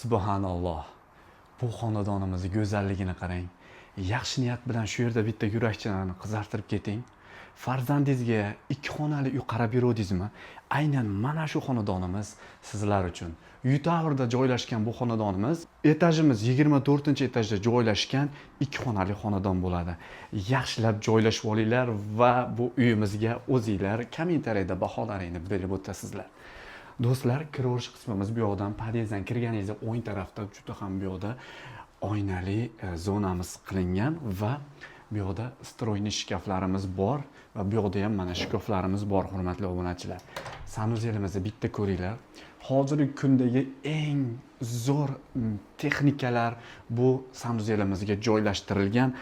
Subhanalloh. Bu xonadonimizni go'zalligini qarang. Yaxshi niyat bilan shu yerda bitta yurakchanani qizartirib keting. Farzandingizga 2 xonali uy qarab yuruvdingizmi? Aynan mana shu xonadonimiz sizlar uchun. Yutavrda joylashgan bu xonadonimiz, etajimiz 24-etajda joylashgan 2 xonali xonadon bo'ladi. Yaxshilab joylashib olinglar va bu uyimizga o'zinglar kommentariyada baholaringni berib o'tasizlar. Do'stlar, kiraverish qismimiz bu yoqdan, podyezdan kirganingizda o'ng tarafda juda ham bu yoqda oynali zonamiz qilingan va bu yoqda stroyniy shkaflarimiz bor va bu yoqda ham mana shkaflarimiz bor, hurmatli obunachilar. Sanuzelimizni bitta ko'ringlar. Hozirgi kundagi eng zo'r texnikalar bu sanuzelimizga joylashtirilgan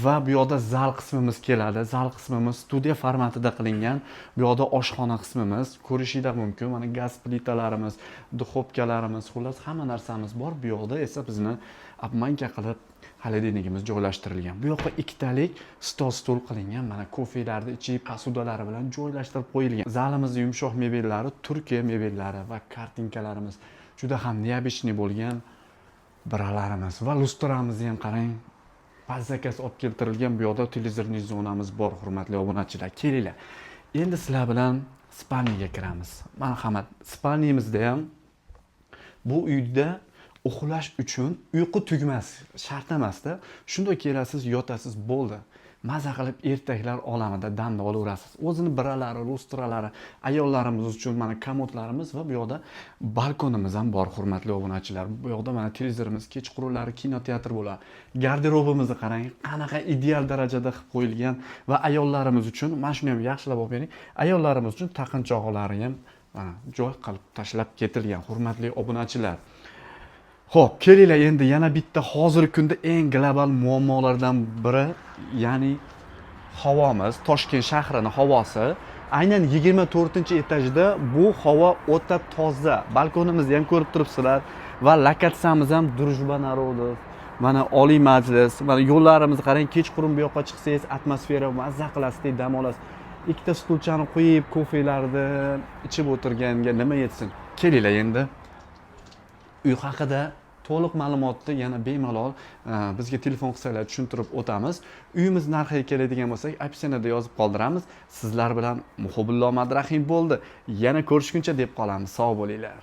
va bu yoqda zal qismimiz keladi. Zal qismimiz studiya formatida qilingan. Bu yoqda oshxona qismimiz, ko'rishinglar mumkin. Mana gaz plitalarimiz, duxovkalarimiz, xullas hamma narsamiz bor. Bu yoqda esa bizni obmanka qilib xolodilnikimiz joylashtirilgan. Bu yoqqa ikkitalik stol qilingan. Mana kofelarni ichib, posudalari bilan joylashtirib qo'yilgan. Zalimizning yumshoq mebellari, Turkiya mebellari va kartinkalarimiz juda ham neobычный bo'lgan biralarimiz va lustramizni ham qarang. Pazzakas olib keltirilgan. Bu yoqda televizorniy zonamiz bor, hurmatli obunachilar. Kelinglar. Endi sizlar bilan spalniyaga kiramiz. Marhamat, spalniyamizda ham bu uyda uxlash uchun uyqu tugmas, shart emasda. Shunda kelasiz, yotasiz, bo'ldi. Maza qilib ertaklar olamida damni olaverasiz. O'zini biralari, lustralari, ayollarimiz uchun mana komodlarimiz va bu yoqda balkonimiz ham bor, hurmatli obunachilar. Bu yoqda mana televizorimiz, kechqurunlari kinoteatr bo'ladi. Garderobimizni qarang, qanaqa ideal darajada qilib qo'yilgan va ayollarimiz uchun, mana shuni ham yaxshilab olib bering. Ayollarimiz uchun taqinchoqlari ham mana joy qilib tashlab ketilgan, hurmatli obunachilar. Xo'p, kelinglar endi yana bitta hozirgi kunda eng global muammolardan biri, ya'ni havomiz, Toshkent shahrining havosi. Aynan 24-etajda bu havo o'ta toza. Balkonimizni ham ko'rib turibsizlar va lokatsiyamiz ham Drujba narodov. Mana Oliy Majlis, mana yo'llarimizni qarang, kechqurun bu yoqqa chiqsangiz atmosfera mazza qilasiz, dam olasiz. Ikkita stulchani qo'yib, kofelarni ichib o'tirganga nima yetsin. Kelinglar endi uy haqida to'liq ma'lumotni yana bemalol bizga telefon qilsanglar tushuntirib o'tamiz. Uyimiz narxiga keladigan bo'lsak, opsiyada yozib qoldiramiz. Sizlar bilan Muhibullo Madrahim bo'ldi. Yana ko'rishguncha deb qolamiz. Sog' bo'linglar.